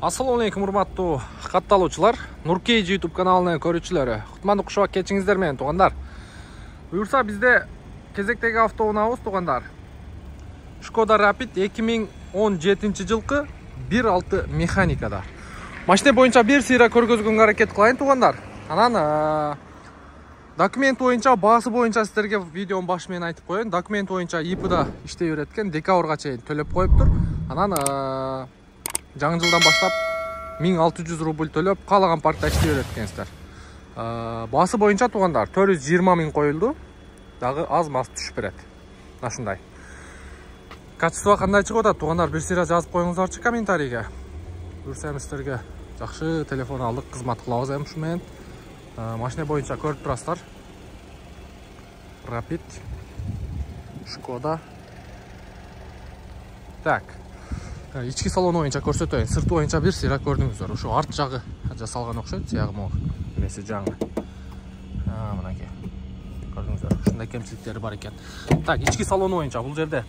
Assalamu alaikum, урматтуу катталуучулар. Нуркейж YouTube каналынын көрүүчүлөрү. Кутмандуу кушуп кетиңиздер менен туугандар. Буюрса бизде кезектеги автоунаабыз туугандар. Skoda Rapid 2017 жылкы 1.6 механикада. Машина боюнча бир сыйра көргөзгөнгө аракет кылайын туугандар. Анан документ боюнча, баасы боюнча сиздерге видеонун башы менен айтып коеюн. Документ боюнча ИПда иштей берет экен, декабрга чейин төлөп коюптур. Анан жаңы жылдан баштап 1600 рубль төлөп каалаган паркта иштей берет экенсиздер. Баасы боюнча туугандар 420 миң коюлду. Дагы аз-маз түшүп берет. Ушундай. Качество кандай чыгып атат туугандар, бир сыйра жазып коюңуздарчы комментарийге. Буюрса сиздерге жакшы телефон алдык, кызмат кылабыз эми ушу менен. Машина боюнча көрүп турасыздар. Rapid Skoda. Так. Ички салон боюнча көрсөтөйүн. Сырты боюнча бир сыйра көрдүңүздөр. Ошо арт жагы жасалган окшойт, сыягы могу. Эмеси жаңы. Мынакей. Көрдүңүздөр. Ушундай кемчиликтери бар экен. Так, ички салон боюнча бул жерде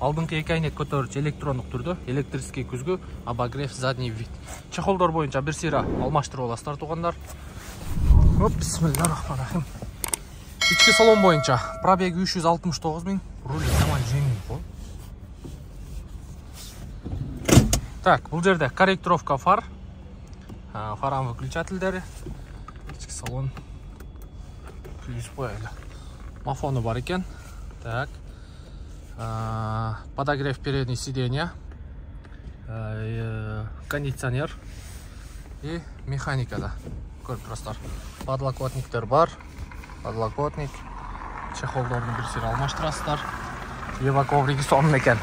алдыңкы эки айнек көтөрүүчү электрондук түрдө, электрический күзгү, обогрев, задний вид. Чехолдор боюнча бир сыйра алмаштырып аласыздар туугандар. Оп, бисмиллахиррахманиррахим. Ички салон боюнча пробеги 369 миң, руль жаман жеңил го. Так, бул жерде корректировка фар, выключательдери, ички салон плюс бойлы. Мафону бар экен. Так, подогрев передней сиденья, кондиционер и механикада. Көрүп турасыздар. Подлокотниктер бар, подлокотник, чехолдорду бир сыйра алмаштырасыздар. Ева ковриги сонун экен.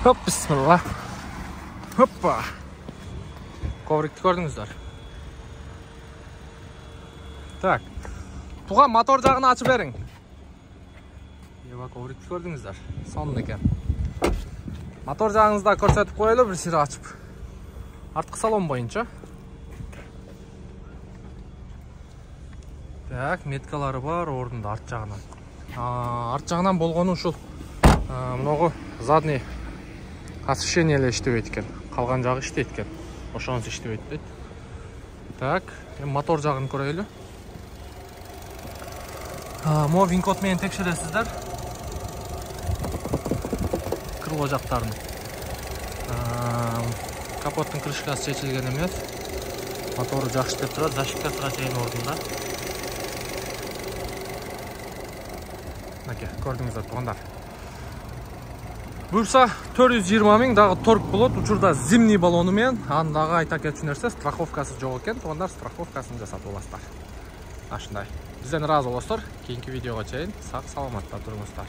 Хоп, бисмилла. Hoppa. Коврикти көрдүңүздөр. Так. Туган мотор жагын ачып бериң. Ева коврикти көрдүңүздөр. Сонун экен. Мотор жагыңызды көрсөтүп коелу бир сыйра ачып. Арткы салон боюнча. Так, меткалары бар ордунда арт жагынан. Арт жагынан болгону ушул многу задний освещение эле иштебейт экен. Калган жагы иштейт экен. Ошонусу иштебейт дейт. Так, мотор жагын көрөйлү. Мо винкод менен текшересиздер. Крыло жактарын. Капоттун крышкасы чечилген эмес. Мотору жакшы иштеп турат, защиткасыга чейин ордунда. Мынакей, көрдүңүздөр туугандар. Буюрса 420 миң дагы торг болот. Учурда зимний баллону менен. Аны дагы айта кетчү нерсе, страховкасы жок экен. Туугандар страховкасын жасатып аласыздар. Ашындай. Бизден ыраазы болосуздар. Кийинки видеого чейин сак саламатта туруңуздар.